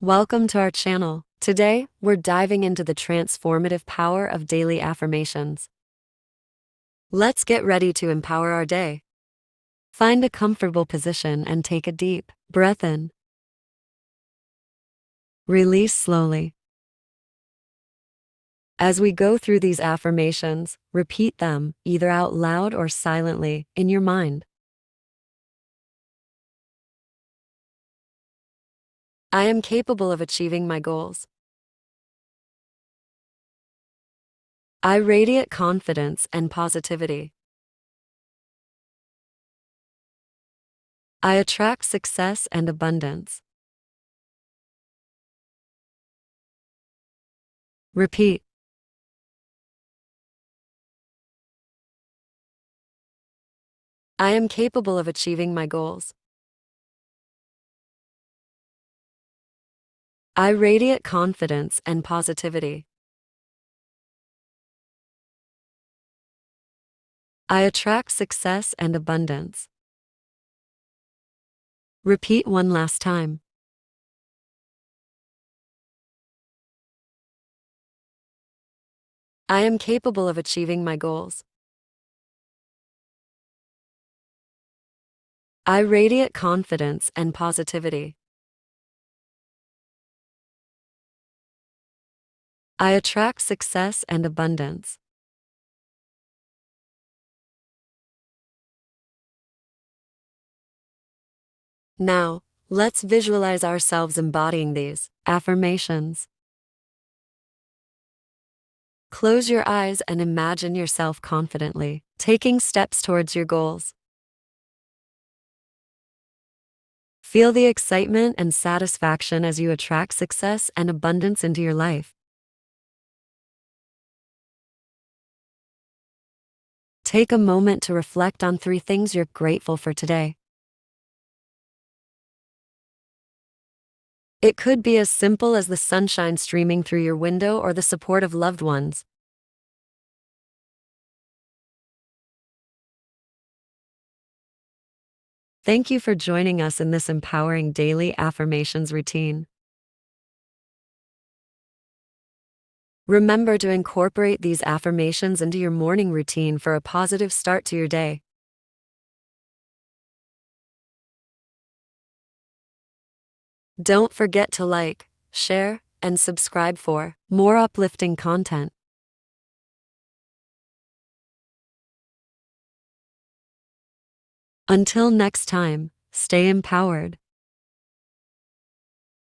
Welcome to our channel. Today, we're diving into the transformative power of daily affirmations. Let's get ready to empower our day. Find a comfortable position and take a deep breath in. Release slowly. As we go through these affirmations, repeat them either out loud or silently in your mind. I am capable of achieving my goals. I radiate confidence and positivity. I attract success and abundance. Repeat. I am capable of achieving my goals. I radiate confidence and positivity. I attract success and abundance. Repeat one last time. I am capable of achieving my goals. I radiate confidence and positivity. I attract success and abundance. Now, let's visualize ourselves embodying these affirmations. Close your eyes and imagine yourself confidently taking steps towards your goals. Feel the excitement and satisfaction as you attract success and abundance into your life. Take a moment to reflect on 3 things you're grateful for today. It could be as simple as the sunshine streaming through your window or the support of loved ones. Thank you for joining us in this empowering daily affirmations routine. Remember to incorporate these affirmations into your morning routine for a positive start to your day. Don't forget to like, share, and subscribe for more uplifting content. Until next time, stay empowered.